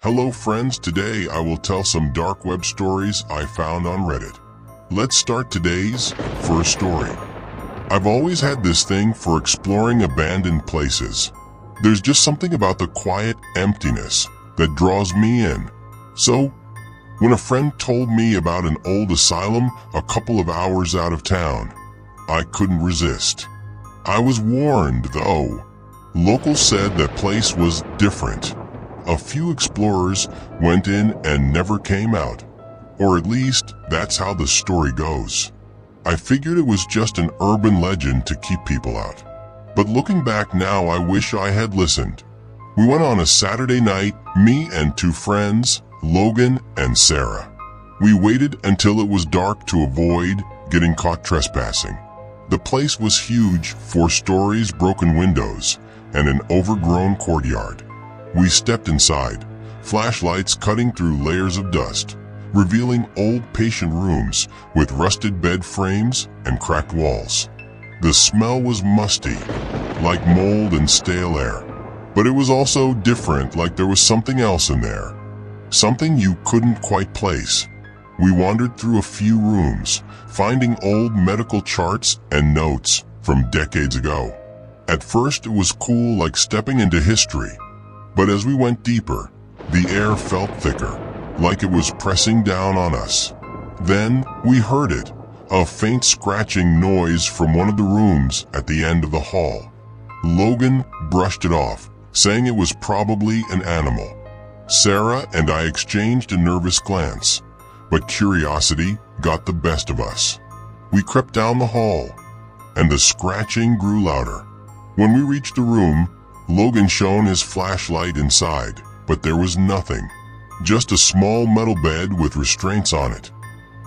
Hello friends, today I will tell some dark web stories I found on Reddit. Let's start today's first story. I've always had this thing for exploring abandoned places. There's just something about the quiet emptiness that draws me in. So, when a friend told me about an old asylum a couple of hours out of town, I couldn't resist. I was warned, though. Locals said that place was different. A few explorers went in and never came out. Or at least, that's how the story goes. I figured it was just an urban legend to keep people out. But looking back now, I wish I had listened. We went on a Saturday night, me and two friends, Logan and Sarah. We waited until it was dark to avoid getting caught trespassing. The place was huge, 4 stories, broken windows, and an overgrown courtyard. We stepped inside, flashlights cutting through layers of dust, revealing old patient rooms with rusted bed frames and cracked walls. The smell was musty, like mold and stale air. But it was also different, like there was something else in there. Something you couldn't quite place. We wandered through a few rooms, finding old medical charts and notes from decades ago. At first it was cool, like stepping into history. But as we went deeper, the air felt thicker, like it was pressing down on us. Then we heard it, a faint scratching noise from one of the rooms at the end of the hall. Logan brushed it off, saying it was probably an animal. Sarah and I exchanged a nervous glance, but curiosity got the best of us. We crept down the hall, and the scratching grew louder. When we reached the room, Logan shone his flashlight inside, but there was nothing. Just a small metal bed with restraints on it.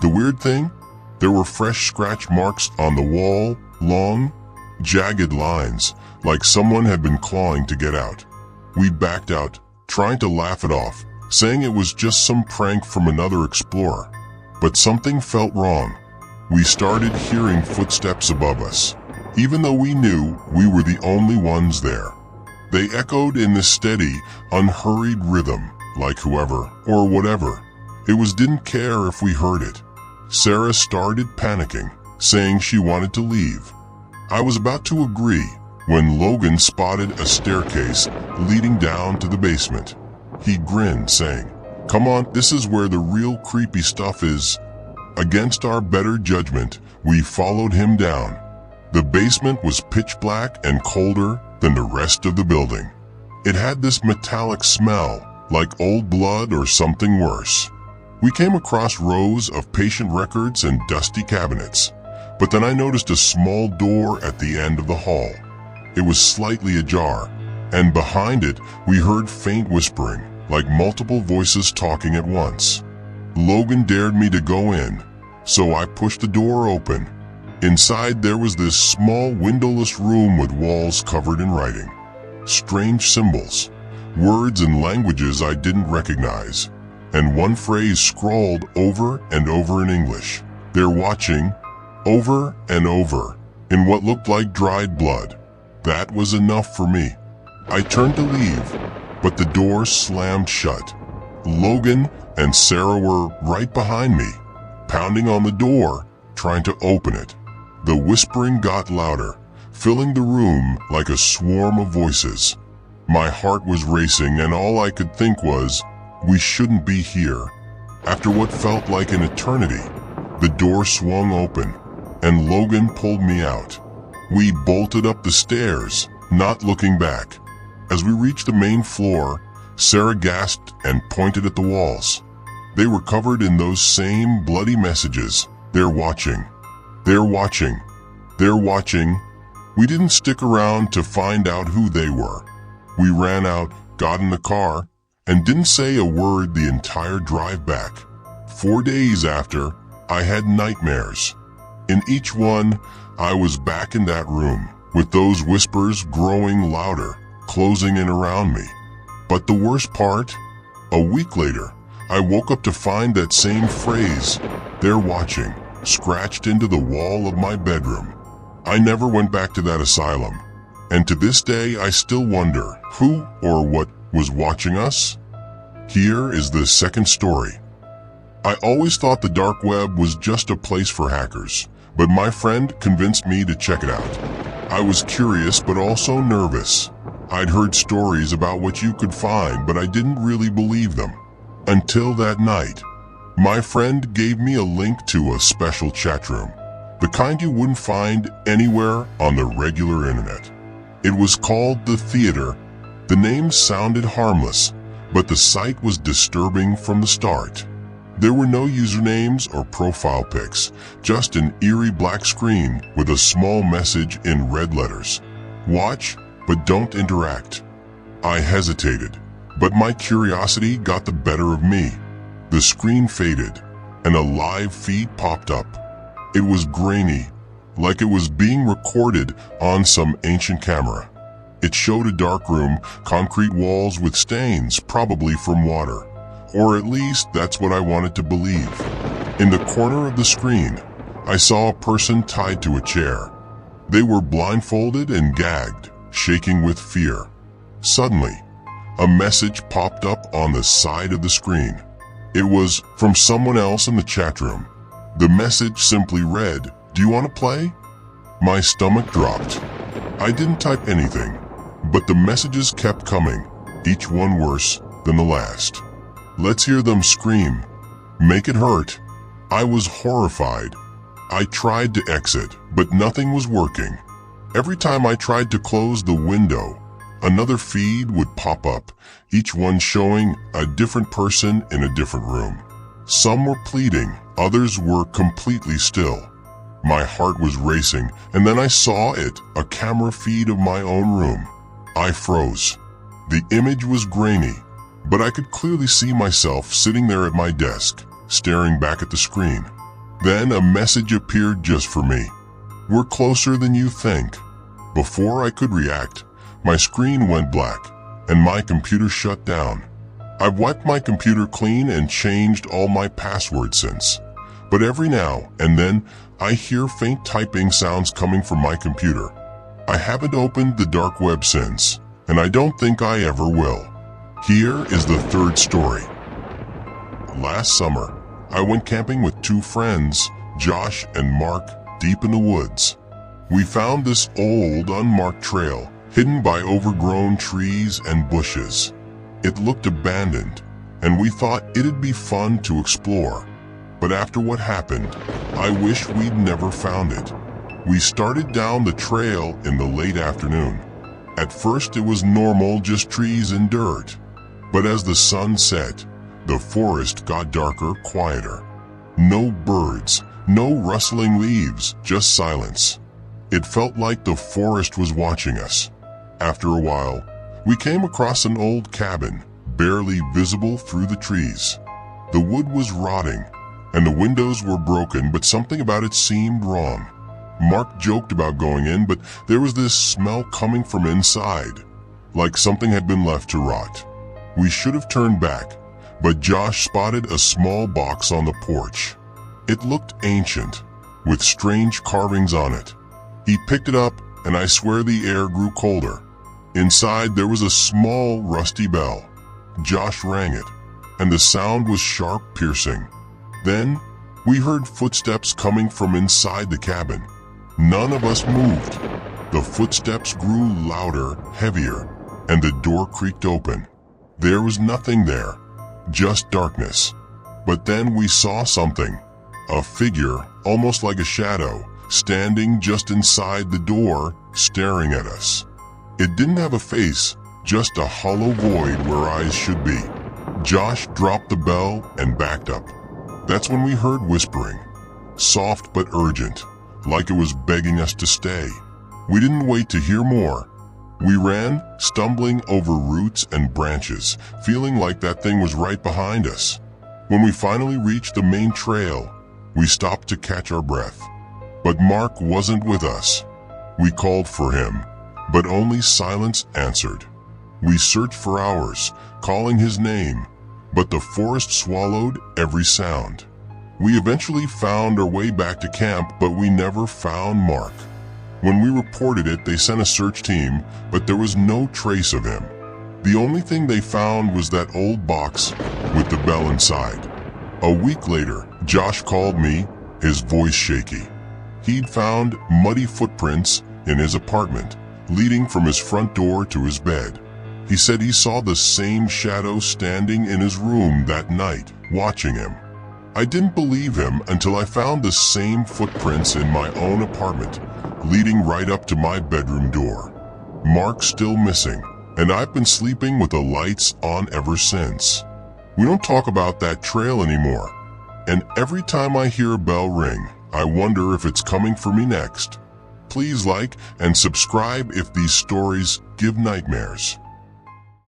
The weird thing? There were fresh scratch marks on the wall, long, jagged lines, like someone had been clawing to get out. We backed out, trying to laugh it off, saying it was just some prank from another explorer. But something felt wrong. We started hearing footsteps above us, even though we knew we were the only ones there. They echoed in this steady, unhurried rhythm, like whoever or whatever didn't care if we heard it. Sarah started panicking, saying she wanted to leave. I was about to agree when Logan spotted a staircase leading down to the basement. He grinned, saying, "Come on, this is where the real creepy stuff is." Against our better judgment, we followed him down. The basement was pitch black and colder than the rest of the building. It had this metallic smell, like old blood or something worse. We came across rows of patient records and dusty cabinets, but then I noticed a small door at the end of the hall. It was slightly ajar, and behind it we heard faint whispering, like multiple voices talking at once. Logan dared me to go in, so I pushed the door open. Inside there was this small windowless room with walls covered in writing. Strange symbols, words and languages I didn't recognize, and one phrase scrawled over and over in English. "They're watching," over and over, in what looked like dried blood. That was enough for me. I turned to leave, but the door slammed shut. Logan and Sarah were right behind me, pounding on the door, trying to open it. The whispering got louder, filling the room like a swarm of voices. My heart was racing, and all I could think was, we shouldn't be here. After what felt like an eternity, the door swung open, and Logan pulled me out. We bolted up the stairs, not looking back. As we reached the main floor, Sarah gasped and pointed at the walls. They were covered in those same bloody messages. "They're watching. They're watching. They're watching." We didn't stick around to find out who they were. We ran out, got in the car, and didn't say a word the entire drive back. 4 days after, I had nightmares. In each one, I was back in that room, with those whispers growing louder, closing in around me. But the worst part? A week later, I woke up to find that same phrase, "They're watching," scratched into the wall of my bedroom. I never went back to that asylum, and to this day I still wonder who or what was watching us. Here is the second story. I always thought the dark web was just a place for hackers, but my friend convinced me to check it out. I was curious but also nervous. I'd heard stories about what you could find, but I didn't really believe them. Until that night. My friend gave me a link to a special chat room, the kind you wouldn't find anywhere on the regular internet. It was called The Theater. The name sounded harmless, but the site was disturbing from the start. There were no usernames or profile pics, just an eerie black screen with a small message in red letters. Watch, but don't interact. I hesitated, but my curiosity got the better of me. The screen faded, and a live feed popped up. It was grainy, like it was being recorded on some ancient camera. It showed a dark room, concrete walls with stains, probably from water. Or at least that's what I wanted to believe. In the corner of the screen, I saw a person tied to a chair. They were blindfolded and gagged, shaking with fear. Suddenly, a message popped up on the side of the screen. It was from someone else in the chat room. The message simply read, "Do you want to play?" My stomach dropped. I didn't type anything, but the messages kept coming, each one worse than the last. Let's hear them scream. Make it hurt. I was horrified. I tried to exit, but nothing was working. Every time I tried to close the window, another feed would pop up, each one showing a different person in a different room. Some were pleading, others were completely still. My heart was racing, and then I saw it, a camera feed of my own room. I froze. The image was grainy, but I could clearly see myself sitting there at my desk, staring back at the screen. Then a message appeared just for me. "We're closer than you think." Before I could react, my screen went black, and my computer shut down. I've wiped my computer clean and changed all my passwords since. But every now and then, I hear faint typing sounds coming from my computer. I haven't opened the dark web since, and I don't think I ever will. Here is the third story. Last summer, I went camping with two friends, Josh and Mark, deep in the woods. We found this old, unmarked trail, hidden by overgrown trees and bushes. It looked abandoned, and we thought it'd be fun to explore. But after what happened, I wish we'd never found it. We started down the trail in the late afternoon. At first it was normal, just trees and dirt. But as the sun set, the forest got darker, quieter. No birds, no rustling leaves, just silence. It felt like the forest was watching us. After a while, we came across an old cabin, barely visible through the trees. The wood was rotting, and the windows were broken, but something about it seemed wrong. Mark joked about going in, but there was this smell coming from inside, like something had been left to rot. We should have turned back, but Josh spotted a small box on the porch. It looked ancient, with strange carvings on it. He picked it up, and I swear the air grew colder. Inside there was a small, rusty bell. Josh rang it, and the sound was sharp, piercing. Then, we heard footsteps coming from inside the cabin. None of us moved. The footsteps grew louder, heavier, and the door creaked open. There was nothing there, just darkness. But then we saw something. A figure, almost like a shadow, standing just inside the door, staring at us. It didn't have a face, just a hollow void where eyes should be. Josh dropped the bell and backed up. That's when we heard whispering, soft but urgent, like it was begging us to stay. We didn't wait to hear more. We ran, stumbling over roots and branches, feeling like that thing was right behind us. When we finally reached the main trail, we stopped to catch our breath. But Mark wasn't with us. We called for him, but only silence answered. We searched for hours, calling his name, but the forest swallowed every sound. We eventually found our way back to camp, but we never found Mark. When we reported it, they sent a search team, but there was no trace of him. The only thing they found was that old box with the bell inside. A week later, Josh called me, his voice shaky. He'd found muddy footprints in his apartment, leading from his front door to his bed. He said he saw the same shadow standing in his room that night, watching him. I didn't believe him until I found the same footprints in my own apartment, leading right up to my bedroom door. Mark's still missing, and I've been sleeping with the lights on ever since. We don't talk about that trail anymore, and every time I hear a bell ring, I wonder if it's coming for me next. Please like and subscribe if these stories give nightmares.